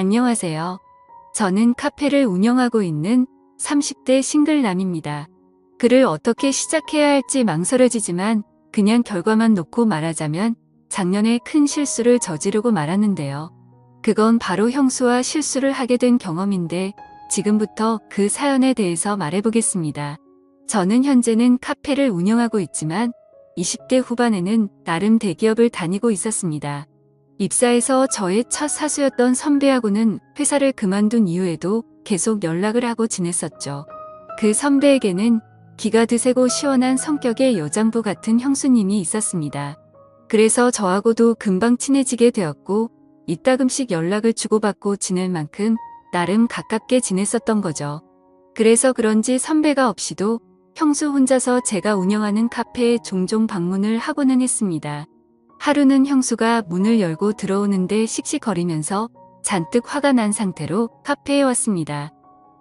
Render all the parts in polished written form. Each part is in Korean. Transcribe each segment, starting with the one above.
안녕하세요. 저는 카페를 운영하고 있는 30대 싱글남입니다. 글을 어떻게 시작해야 할지 망설여지지만 그냥 결과만 놓고 말하자면 작년에 큰 실수를 저지르고 말았는데요. 그건 바로 형수와 실수를 하게 된 경험인데 지금부터 그 사연에 대해서 말해보겠습니다. 저는 현재는 카페를 운영하고 있지만 20대 후반에는 나름 대기업을 다니고 있었습니다. 입사해서 저의 첫 사수였던 선배하고는 회사를 그만둔 이후에도 계속 연락을 하고 지냈었죠. 그 선배에게는 기가 드세고 시원한 성격의 여장부 같은 형수님이 있었습니다. 그래서 저하고도 금방 친해지게 되었고 이따금씩 연락을 주고받고 지낼 만큼 나름 가깝게 지냈었던 거죠. 그래서 그런지 선배가 없이도 형수 혼자서 제가 운영하는 카페에 종종 방문을 하고는 했습니다. 하루는 형수가 문을 열고 들어오는데 씩씩거리면서 잔뜩 화가 난 상태로 카페에 왔습니다.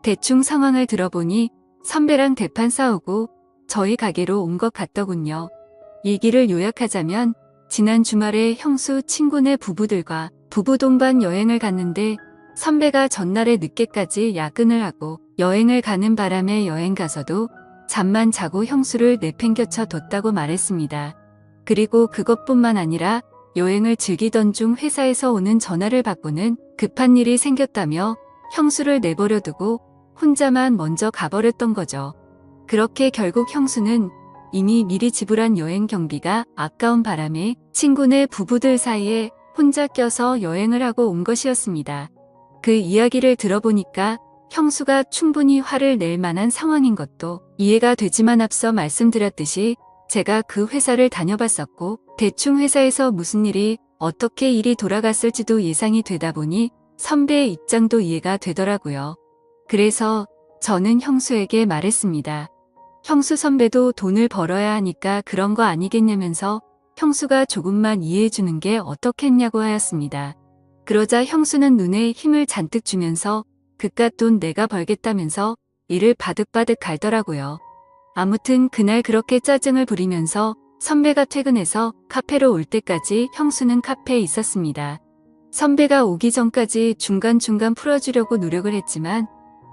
대충 상황을 들어보니 선배랑 대판 싸우고 저희 가게로 온 것 같더군요. 얘기를 요약하자면 지난 주말에 형수 친구네 부부들과 부부 동반 여행을 갔는데 선배가 전날에 늦게까지 야근을 하고 여행을 가는 바람에 여행 가서도 잠만 자고 형수를 내팽겨쳐 뒀다고 말했습니다. 그리고 그것뿐만 아니라 여행을 즐기던 중 회사에서 오는 전화를 받고는 급한 일이 생겼다며 형수를 내버려 두고 혼자만 먼저 가버렸던 거죠. 그렇게 결국 형수는 이미 미리 지불한 여행 경비가 아까운 바람에 친구네 부부들 사이에 혼자 껴서 여행을 하고 온 것이었습니다. 그 이야기를 들어보니까 형수가 충분히 화를 낼 만한 상황인 것도 이해가 되지만 앞서 말씀드렸듯이 제가 그 회사를 다녀봤었고 대충 회사에서 무슨 일이 어떻게 일이 돌아갔을지도 예상이 되다 보니 선배의 입장도 이해가 되더라고요. 그래서 저는 형수에게 말했습니다. 형수 선배도 돈을 벌어야 하니까 그런 거 아니겠냐면서 형수가 조금만 이해해주는 게 어떻겠냐고 하였습니다. 그러자 형수는 눈에 힘을 잔뜩 주면서 그깟 돈 내가 벌겠다면서 이를 바득바득 갈더라고요. 아무튼 그날 그렇게 짜증을 부리면서 선배가 퇴근해서 카페로 올 때까지 형수는 카페에 있었습니다. 선배가 오기 전까지 중간중간 풀어주려고 노력을 했지만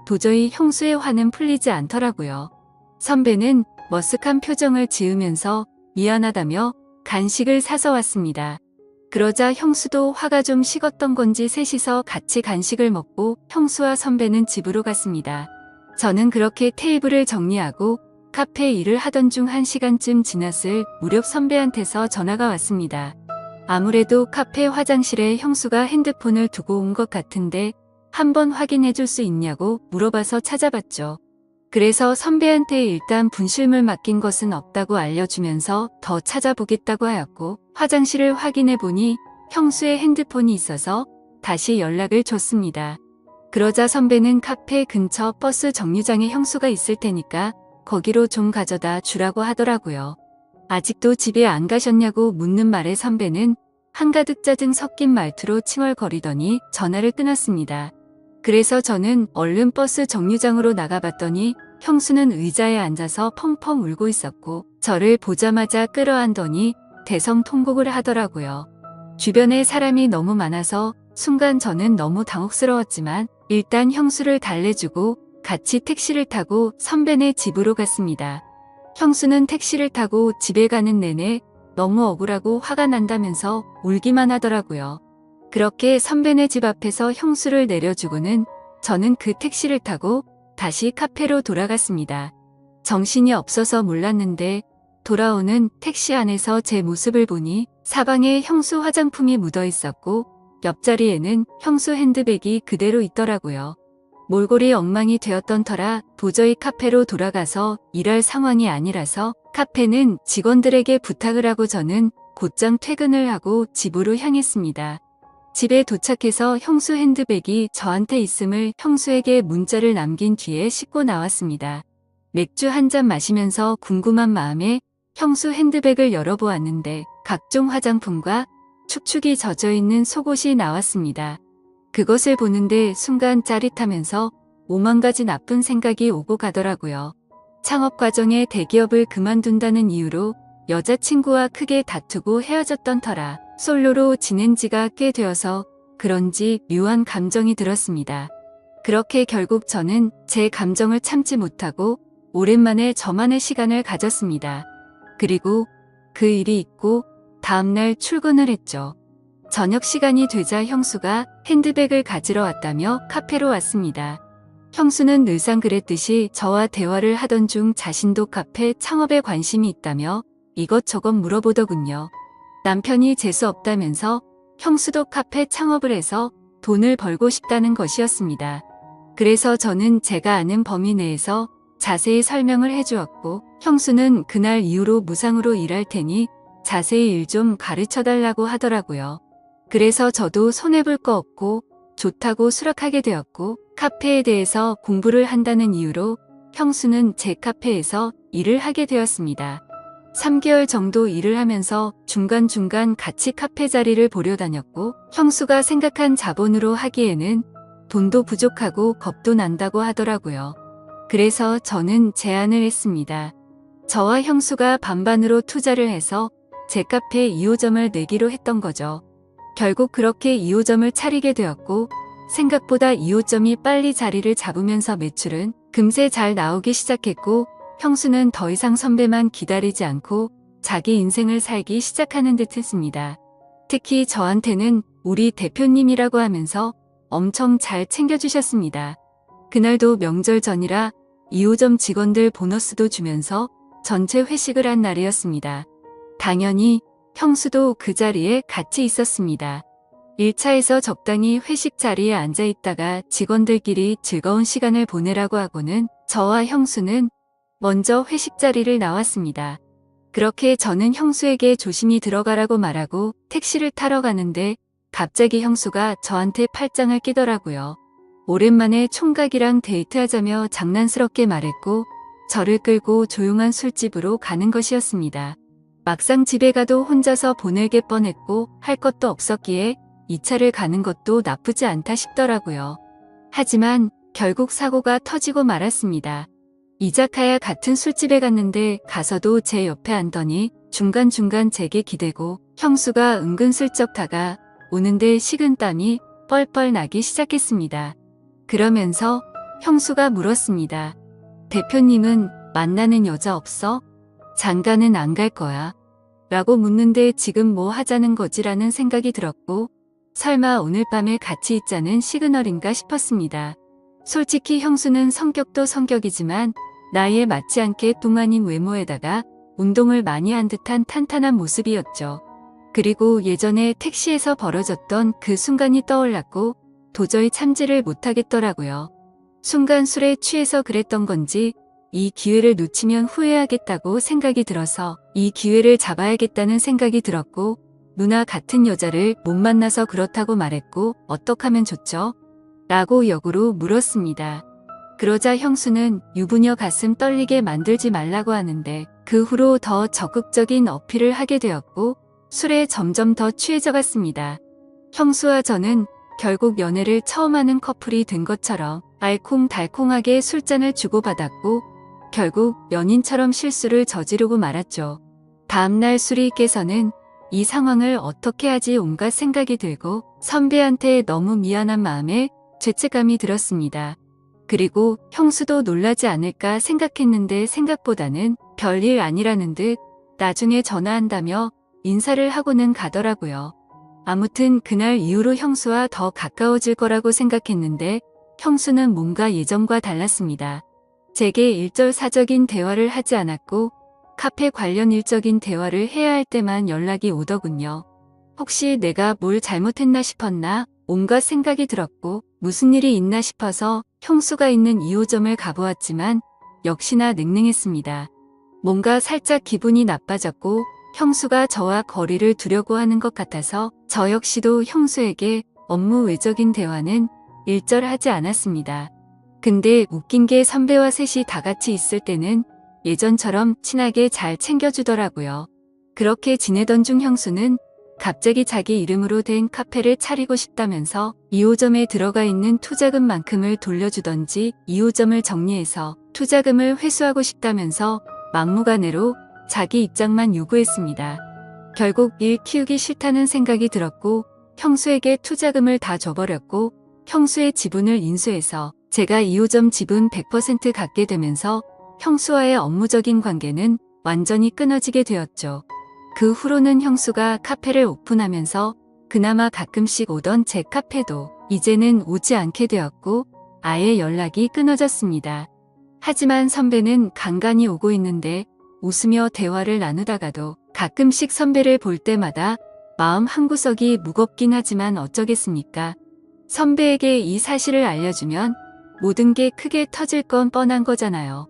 도저히 형수의 화는 풀리지 않더라고요. 선배는 머쓱한 표정을 지으면서 미안하다며 간식을 사서 왔습니다. 그러자 형수도 화가 좀 식었던 건지 셋이서 같이 간식을 먹고 형수와 선배는 집으로 갔습니다. 저는 그렇게 테이블을 정리하고 카페 일을 하던 중 1시간쯤 지났을 무렵 선배한테서 전화가 왔습니다. 아무래도 카페 화장실에 형수가 핸드폰을 두고 온 것 같은데 한번 확인해 줄 수 있냐고 물어봐서 찾아봤죠. 그래서 선배한테 일단 분실물 맡긴 것은 없다고 알려주면서 더 찾아보겠다고 하였고 화장실을 확인해 보니 형수의 핸드폰이 있어서 다시 연락을 줬습니다. 그러자 선배는 카페 근처 버스 정류장에 형수가 있을 테니까 거기로 좀 가져다 주라고 하더라고요. 아직도 집에 안 가셨냐고 묻는 말에 선배는 한가득 짜증 섞인 말투로 칭얼거리더니 전화를 끊었습니다. 그래서 저는 얼른 버스 정류장으로 나가봤더니 형수는 의자에 앉아서 펑펑 울고 있었고 저를 보자마자 끌어안더니 대성통곡을 하더라고요. 주변에 사람이 너무 많아서 순간 저는 너무 당혹스러웠지만 일단 형수를 달래주고 같이 택시를 타고 선배네 집으로 갔습니다. 형수는 택시를 타고 집에 가는 내내 너무 억울하고 화가 난다면서 울기만 하더라고요. 그렇게 선배네 집 앞에서 형수를 내려주고는 저는 그 택시를 타고 다시 카페로 돌아갔습니다. 정신이 없어서 몰랐는데 돌아오는 택시 안에서 제 모습을 보니 사방에 형수 화장품이 묻어 있었고 옆자리에는 형수 핸드백이 그대로 있더라고요. 몰골이 엉망이 되었던 터라 도저히 카페로 돌아가서 일할 상황이 아니라서 카페는 직원들에게 부탁을 하고 저는 곧장 퇴근을 하고 집으로 향했습니다. 집에 도착해서 형수 핸드백이 저한테 있음을 형수에게 문자를 남긴 뒤에 씻고 나왔습니다. 맥주 한 잔 마시면서 궁금한 마음에 형수 핸드백을 열어보았는데 각종 화장품과 축축이 젖어있는 속옷이 나왔습니다. 그것을 보는데 순간 짜릿하면서 오만 가지 나쁜 생각이 오고 가더라고요. 창업 과정에 대기업을 그만둔다는 이유로 여자친구와 크게 다투고 헤어졌던 터라 솔로로 지낸 지가 꽤 되어서 그런지 묘한 감정이 들었습니다. 그렇게 결국 저는 제 감정을 참지 못하고 오랜만에 저만의 시간을 가졌습니다. 그리고 그 일이 있고 다음날 출근을 했죠. 저녁 시간이 되자 형수가 핸드백을 가지러 왔다며 카페로 왔습니다. 형수는 늘상 그랬듯이 저와 대화를 하던 중 자신도 카페 창업에 관심이 있다며 이것저것 물어보더군요. 남편이 재수 없다면서 형수도 카페 창업을 해서 돈을 벌고 싶다는 것이었습니다. 그래서 저는 제가 아는 범위 내에서 자세히 설명을 해주었고 형수는 그날 이후로 무상으로 일할 테니 자세히 일 좀 가르쳐달라고 하더라고요. 그래서 저도 손해볼 거 없고 좋다고 수락하게 되었고 카페에 대해서 공부를 한다는 이유로 형수는 제 카페에서 일을 하게 되었습니다. 3개월 정도 일을 하면서 중간중간 같이 카페 자리를 보려 다녔고 형수가 생각한 자본으로 하기에는 돈도 부족하고 겁도 난다고 하더라고요. 그래서 저는 제안을 했습니다. 저와 형수가 반반으로 투자를 해서 제 카페 2호점을 내기로 했던 거죠. 결국 그렇게 2호점을 차리게 되었고 생각보다 2호점이 빨리 자리를 잡으면서 매출은 금세 잘 나오기 시작했고 형수는 더 이상 선배만 기다리지 않고 자기 인생을 살기 시작하는 듯 했습니다. 특히 저한테는 우리 대표님이라고 하면서 엄청 잘 챙겨주셨습니다. 그날도 명절 전이라 2호점 직원들 보너스도 주면서 전체 회식을 한 날이었습니다. 당연히 형수도 그 자리에 같이 있었습니다. 1차에서 적당히 회식 자리에 앉아 있다가 직원들끼리 즐거운 시간을 보내라고 하고는 저와 형수는 먼저 회식 자리를 나왔습니다. 그렇게 저는 형수에게 조심히 들어가라고 말하고 택시를 타러 가는데 갑자기 형수가 저한테 팔짱을 끼더라고요. 오랜만에 총각이랑 데이트하자며 장난스럽게 말했고 저를 끌고 조용한 술집으로 가는 것이었습니다. 막상 집에 가도 혼자서 보내게 뻔했고 할 것도 없었기에 2차를 가는 것도 나쁘지 않다 싶더라고요. 하지만 결국 사고가 터지고 말았습니다. 이자카야 같은 술집에 갔는데 가서도 제 옆에 앉더니 중간중간 제게 기대고 형수가 은근슬쩍 다가 오는데 식은땀이 뻘뻘 나기 시작했습니다. 그러면서 형수가 물었습니다. 대표님은 만나는 여자 없어? 장가는 안 갈 거야. 라고 묻는데 지금 뭐 하자는 거지라는 생각이 들었고 설마 오늘 밤에 같이 있자는 시그널인가 싶었습니다. 솔직히 형수는 성격도 성격이지만 나이에 맞지 않게 뚱아닌 외모에다가 운동을 많이 한 듯한 탄탄한 모습이었죠. 그리고 예전에 택시에서 벌어졌던 그 순간이 떠올랐고 도저히 참지를 못하겠더라고요. 순간 술에 취해서 그랬던 건지 이 기회를 놓치면 후회하겠다고 생각이 들어서 이 기회를 잡아야겠다는 생각이 들었고 누나 같은 여자를 못 만나서 그렇다고 말했고 어떡하면 좋죠? 라고 역으로 물었습니다. 그러자 형수는 유부녀 가슴 떨리게 만들지 말라고 하는데 그 후로 더 적극적인 어필을 하게 되었고 술에 점점 더 취해져 갔습니다. 형수와 저는 결국 연애를 처음 하는 커플이 된 것처럼 알콩달콩하게 술잔을 주고받았고 결국 연인처럼 실수를 저지르고 말았죠. 다음날 술이 깨서는 이 상황을 어떻게 하지 온갖 생각이 들고 선배한테 너무 미안한 마음에 죄책감이 들었습니다. 그리고 형수도 놀라지 않을까 생각했는데 생각보다는 별일 아니라는 듯 나중에 전화한다며 인사를 하고는 가더라고요. 아무튼 그날 이후로 형수와 더 가까워질 거라고 생각했는데 형수는 뭔가 예전과 달랐습니다. 제게 일절사적인 대화를 하지 않았고 카페 관련 일적인 대화를 해야 할 때만 연락이 오더군요. 혹시 내가 뭘 잘못했나 싶었나 온갖 생각이 들었고 무슨 일이 있나 싶어서 형수가 있는 2호점을 가보았지만 역시나 냉랭했습니다. 뭔가 살짝 기분이 나빠졌고 형수가 저와 거리를 두려고 하는 것 같아서 저 역시도 형수에게 업무 외적인 대화는 일절하지 않았습니다. 근데 웃긴 게 선배와 셋이 다 같이 있을 때는 예전처럼 친하게 잘 챙겨주더라고요. 그렇게 지내던 중 형수는 갑자기 자기 이름으로 된 카페를 차리고 싶다면서 2호점에 들어가 있는 투자금만큼을 돌려주던지 2호점을 정리해서 투자금을 회수하고 싶다면서 막무가내로 자기 입장만 요구했습니다. 결국 일 키우기 싫다는 생각이 들었고 형수에게 투자금을 다 줘버렸고 형수의 지분을 인수해서 제가 2호점 지분 100% 갖게 되면서 형수와의 업무적인 관계는 완전히 끊어지게 되었죠. 그 후로는 형수가 카페를 오픈하면서 그나마 가끔씩 오던 제 카페도 이제는 오지 않게 되었고 아예 연락이 끊어졌습니다. 하지만 선배는 간간히 오고 있는데 웃으며 대화를 나누다가도 가끔씩 선배를 볼 때마다 마음 한구석이 무겁긴 하지만 어쩌겠습니까? 선배에게 이 사실을 알려주면 모든 게 크게 터질 건 뻔한 거잖아요.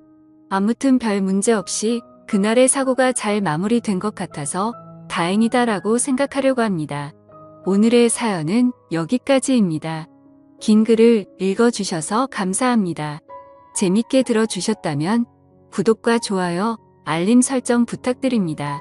아무튼 별 문제 없이 그날의 사고가 잘 마무리된 것 같아서 다행이다라고 생각하려고 합니다. 오늘의 사연은 여기까지입니다. 긴 글을 읽어주셔서 감사합니다. 재밌게 들어주셨다면 구독과 좋아요, 알림 설정 부탁드립니다.